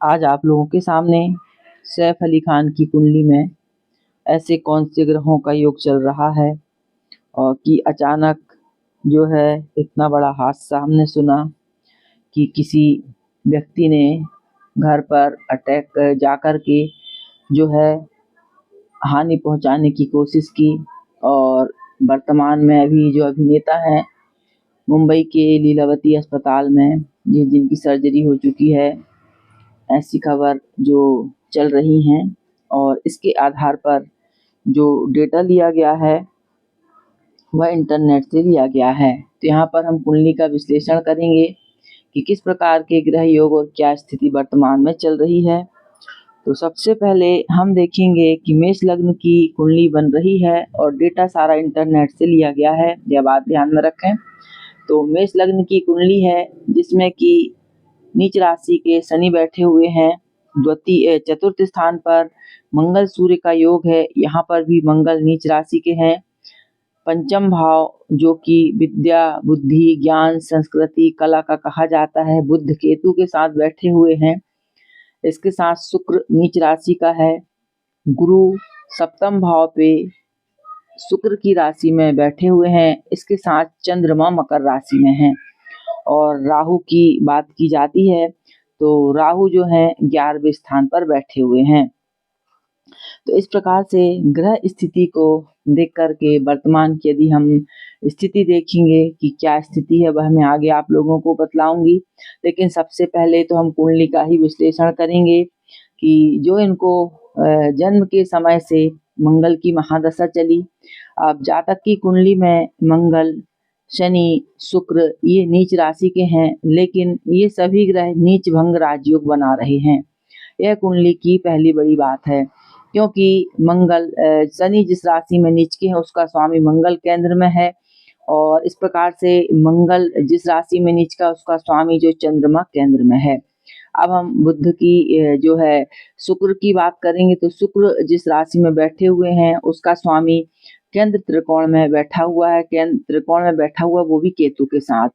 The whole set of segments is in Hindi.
आज आप लोगों के सामने सैफ अली खान की कुंडली में ऐसे कौन से ग्रहों का योग चल रहा है और कि अचानक जो है इतना बड़ा हादसा हमने सुना कि किसी व्यक्ति ने घर पर अटैक जाकर के जो है हानि पहुंचाने की कोशिश की। और वर्तमान में अभी जो अभिनेता हैं मुंबई के लीलावती अस्पताल में जिनकी सर्जरी हो चुकी है, ऐसी खबर जो चल रही हैं। और इसके आधार पर जो डेटा लिया गया है वह इंटरनेट से लिया गया है। तो यहाँ पर हम कुंडली का विश्लेषण करेंगे कि किस प्रकार के ग्रह योग और क्या स्थिति वर्तमान में चल रही है। तो सबसे पहले हम देखेंगे कि मेष लग्न की कुंडली बन रही है और डेटा सारा इंटरनेट से लिया गया है, यह बात ध्यान में रखें। तो मेष लग्न की कुंडली है जिसमें कि नीच राशि के शनि बैठे हुए हैं। चतुर्थ स्थान पर मंगल सूर्य का योग है, यहाँ पर भी मंगल नीच राशि के हैं। पंचम भाव जो कि विद्या, बुद्धि, ज्ञान, संस्कृति, कला का कहा जाता है, बुध केतु के साथ बैठे हुए हैं। इसके साथ शुक्र नीच राशि का है। गुरु सप्तम भाव पे शुक्र की राशि में बैठे हुए हैं। इसके साथ चंद्रमा मकर राशि में है। और राहु की बात की जाती है तो राहु जो है 11वें स्थान पर बैठे हुए हैं। तो इस प्रकार से ग्रह स्थिति को देख करके वर्तमान की यदि हम स्थिति देखेंगे कि क्या स्थिति है वह मैं आगे आप लोगों को बतलाऊंगी। लेकिन सबसे पहले तो हम कुंडली का ही विश्लेषण करेंगे कि जो इनको जन्म के समय से मंगल की महादशा चली। अब जातक की कुंडली में मंगल, शनि, शुक्र ये नीच राशि के हैं, लेकिन ये सभी ग्रह नीच भंग राजयोग बना रहे हैं। यह कुंडली की पहली बड़ी बात है, क्योंकि मंगल शनि जिस राशि में नीच के हैं उसका स्वामी मंगल केंद्र में है। और इस प्रकार से मंगल जिस राशि में नीच का उसका स्वामी जो चंद्रमा केंद्र में है। अब हम बुध की जो है शुक्र की बात करेंगे तो शुक्र जिस राशि में बैठे हुए हैं उसका स्वामी केंद्र त्रिकोण में बैठा हुआ है। केंद्र त्रिकोण में बैठा हुआ वो भी केतु के साथ।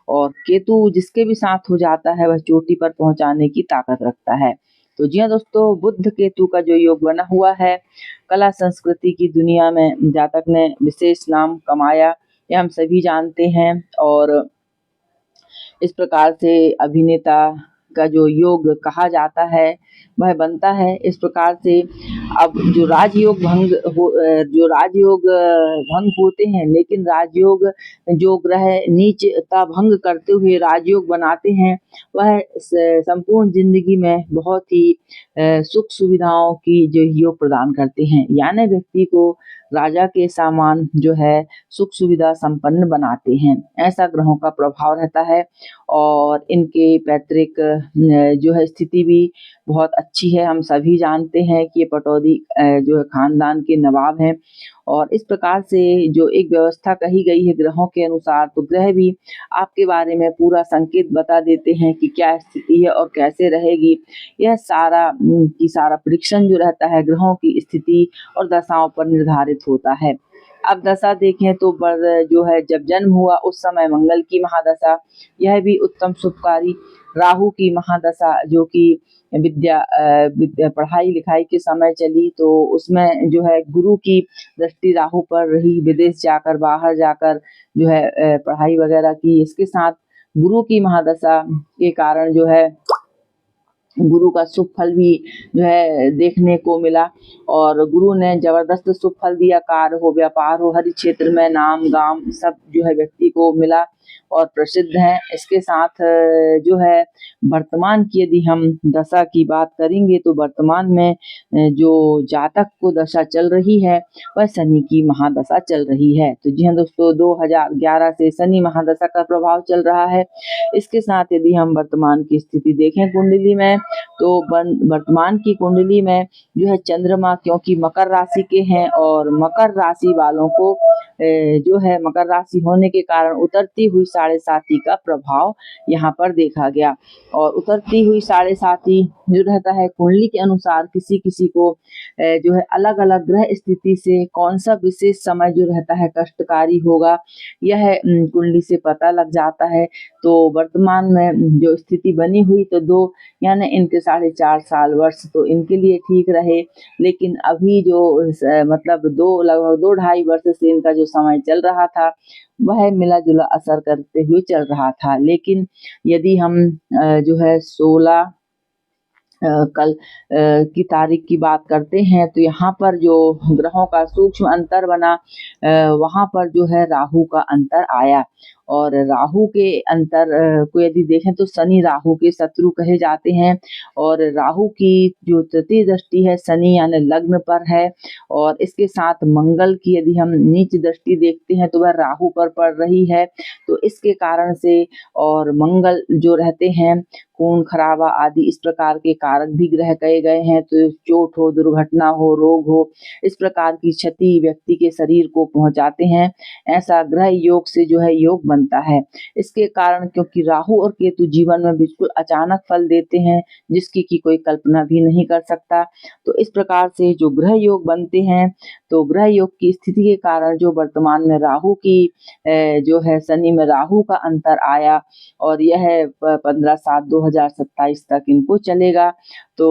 और केतु जिसके भी साथ हो जाता है वह चोटी पर पहुंचाने की ताकत रखता है। तो जी हाँ दोस्तों, बुध केतु का जो योग बना हुआ है, कला संस्कृति की दुनिया में जातक ने विशेष नाम कमाया, ये हम सभी जानते हैं। और इस प्रकार से अभिनेता का जो योग कहा जाता है वह बनता है। इस प्रकार से अब जो राजयोग भंग होते हैं, लेकिन राजयोग जो ग्रह नीचता भंग करते हुए राजयोग बनाते हैं वह संपूर्ण जिंदगी में बहुत ही सुख सुविधाओं की जो योग प्रदान करते हैं, यानी व्यक्ति को राजा के सामान जो है सुख सुविधा संपन्न बनाते हैं। ऐसा ग्रहों का प्रभाव रहता है। और इनके पैतृक जो है स्थिति भी बहुत अच्छी है। हम सभी जानते हैं कि ये पटौदी जो है खानदान के नवाब हैं। और इस प्रकार से जो एक व्यवस्था कही गई है ग्रहों के अनुसार, तो ग्रह भी आपके बारे में पूरा संकेत बता देते हैं कि क्या स्थिति है और कैसे रहेगी। यह सारा परीक्षण जो रहता है ग्रहों की स्थिति और दशाओं पर निर्धारित होता है। अब दशा देखें तो जो है जब जन्म हुआ उस समय मंगल की महादशा, यह भी उत्तम शुभकारी। राहु की महादशा जो कि विद्या पढ़ाई लिखाई के समय चली, तो उसमें जो है गुरु की दृष्टि राहु पर रही, विदेश जाकर बाहर जाकर जो है पढ़ाई वगैरह की। इसके साथ गुरु की महादशा के कारण जो है गुरु का शुभ फल भी जो है देखने को मिला। और गुरु ने जबरदस्त शुभ फल दिया, कार्य हो, व्यापार हो, हर क्षेत्र में नाम गाम सब जो है व्यक्ति को मिला और प्रसिद्ध हैं। इसके साथ जो है वर्तमान की यदि हम दशा की बात करेंगे तो वर्तमान में जो जातक को दशा चल रही है वह शनि की महादशा चल रही है। तो जी हाँ दोस्तों, 2011 से शनि महादशा का प्रभाव चल रहा है। इसके साथ यदि हम वर्तमान की स्थिति देखें कुंडली में, तो वर्तमान की कुंडली में जो है चंद्रमा क्योंकि मकर राशि के हैं और मकर राशि वालों को जो है मकर राशि होने के कारण उतरती हुई साढ़े साती का प्रभाव यहाँ पर देखा गया। और उतरती हुई साढ़े साती जो रहता है कुंडली के अनुसार किसी किसी को जो है अलग अलग ग्रह स्थिति से कौन सा विशेष समय जो रहता है कष्टकारी होगा, यह कुंडली से पता लग जाता है। तो वर्तमान में जो स्थिति बनी हुई तो 2 यानी इनके 4.5 वर्ष तो इनके लिए ठीक रहे। लेकिन अभी जो मतलब 2 लगभग 2 ढाई वर्ष से इनका जो समय चल रहा था, वह मिला-जुला असर करते हुए चल रहा था। लेकिन यदि हम जो है 16 कल की तारीख की बात करते हैं तो यहाँ पर जो ग्रहों का सूक्ष्म अंतर बना, वहाँ पर जो है राहु का अंतर आया। और राहु के अंतर को यदि देखें तो शनि राहु के शत्रु कहे जाते हैं। और राहु की जो तृतीय दृष्टि है शनि यानी लग्न पर है, और इसके साथ मंगल की यदि हम नीच दृष्टि देखते हैं तो वह राहु पर पड़ रही है। तो इसके कारण से, और मंगल जो रहते हैं खून खराबा आदि इस प्रकार के कारक भी ग्रह कहे गए हैं। तो चोट हो, दुर्घटना हो, रोग हो, इस प्रकार की क्षति व्यक्ति के शरीर को पहुंचाते हैं। ऐसा ग्रह योग से जो है योग बनता है। इसके कारण, क्योंकि राहु और केतु जीवन में बिल्कुल अचानक फल देते हैं जिसकी की कोई कल्पना भी नहीं कर सकता। तो इस प्रकार से जो ग्रह योग बनते हैं, तो ग्रह योग की स्थिति के कारण जो वर्तमान में राहु की जो है शनि में राहु का अंतर आया, और यह 15/7/2027 तक इनको चलेगा। तो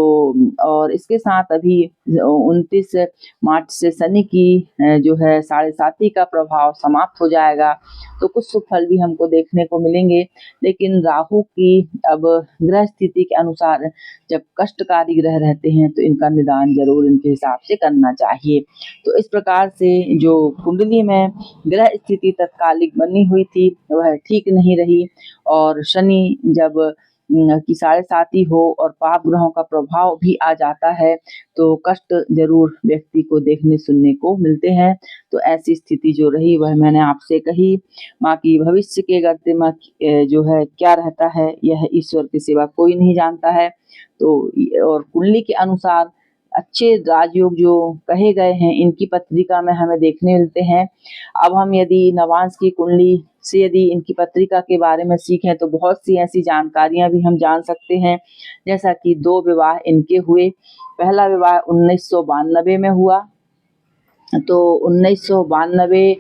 और इसके साथ अभी 29 मार्च से शनि की जो है 7.5 का प्रभाव समाप्त हो जाएगा। तो कुछ शुभ फल भी हमको देखने को मिलेंगे। लेकिन राहु की अब ग्रह स्थिति के अनुसार जब कष्टकारी ग्रह रहते हैं तो इनका निदान जरूर इनके हिसाब से करना चाहिए। तो इस प्रकार से जो कुंडली में ग्रह स्थिति तत्कालिक बनी हुई थी वह ठीक नहीं रही, और शनि जब की 7.5 हो और पाप ग्रहों का प्रभाव भी आ जाता है तो कष्ट जरूर व्यक्ति को देखने सुनने को मिलते हैं। तो ऐसी स्थिति जो रही वह मैंने आपसे कही। बाकी भविष्य के गर्ते में जो है क्या रहता है यह ईश्वर के सिवा कोई नहीं जानता है। तो और कुंडली के अनुसार अच्छे राजयोग जो कहे गए हैं इनकी पत्रिका में हमें देखने मिलते हैं। अब हम यदि नवांश की कुंडली से यदि इनकी पत्रिका के बारे में सीखें तो बहुत सी ऐसी जानकारियां भी हम जान सकते हैं। जैसा कि 2 विवाह इनके हुए। पहला विवाह 1992 में हुआ। तो 1992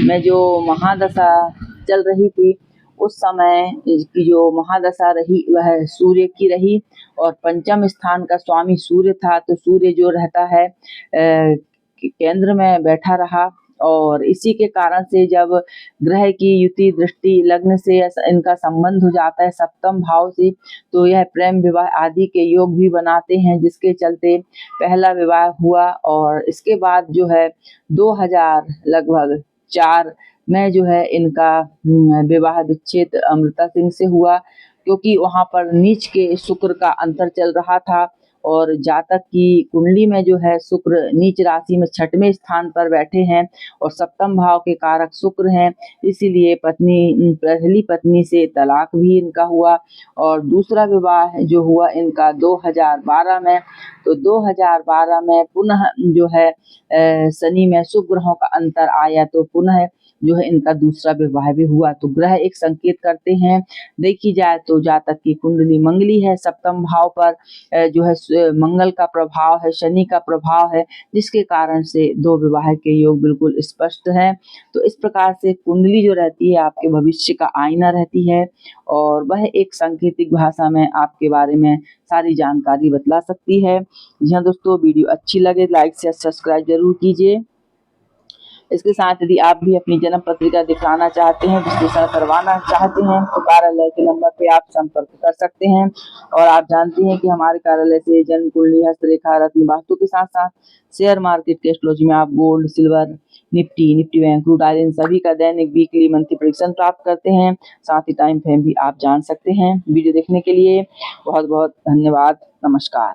में जो महादशा चल रही थि, उस समय की जो महादशा रही वह सूर्य की रही, और पंचम स्थान का स्वामी सूर्य था। तो सूर्य जो रहता है केंद्र में बैठा रहा, और इसी के कारण से जब ग्रह की युति दृष्टि लग्न से इनका संबंध हो जाता है सप्तम भाव से, तो यह प्रेम विवाह आदि के योग भी बनाते हैं, जिसके चलते पहला विवाह हुआ। और इसके बाद जो है 2000 लगभग 4 में जो है इनका विवाह विच्छेद अमृता सिंह से हुआ, क्योंकि वहाँ पर नीच के शुक्र का अंतर चल रहा था, और जातक की कुंडली में जो है शुक्र नीच राशि में 6वें स्थान पर बैठे हैं, और सप्तम भाव के कारक शुक्र हैं। इसीलिए पहली पत्नी से तलाक भी इनका हुआ। और दूसरा विवाह जो हुआ इनका 2012 में, तो 2012 में पुनः जो है शनि में शुभ ग्रहों का अंतर आया, तो पुनः जो है इनका दूसरा विवाह भी हुआ। तो ग्रह एक संकेत करते हैं। देखी जाए तो जातक की कुंडली मंगली है, सप्तम भाव पर जो है मंगल का प्रभाव है, शनि का प्रभाव है, जिसके कारण से 2 विवाह के योग बिल्कुल स्पष्ट हैं। तो इस प्रकार से कुंडली जो रहती है आपके भविष्य का आईना रहती है, और वह एक सांकेतिक भाषा में आपके बारे में सारी जानकारी बतला सकती है। जी हाँ दोस्तों, वीडियो अच्छी लगे लाइक शेयर सब्सक्राइब जरूर कीजिए। इसके साथ यदि आप भी अपनी जन्म पत्रिका दिखाना चाहते हैं, विश्लेषण करवाना चाहते हैं, तो कार्यालय के नंबर पे आप संपर्क कर सकते हैं। और आप जानते हैं कि हमारे कार्यालय से जन्म कुंडली, हस्तरेखा, रत्न, वास्तु के साथ साथ शेयर मार्केट के एस्ट्रोलॉजी में आप gold, silver, Nifty bank, crude oil, इन सभी का दैनिक, वीकली, मंथली प्रेडिक्शन प्राप्त करते हैं। साथ ही टाइम फ्रेम भी आप जान सकते हैं। वीडियो देखने के लिए बहुत बहुत धन्यवाद। नमस्कार।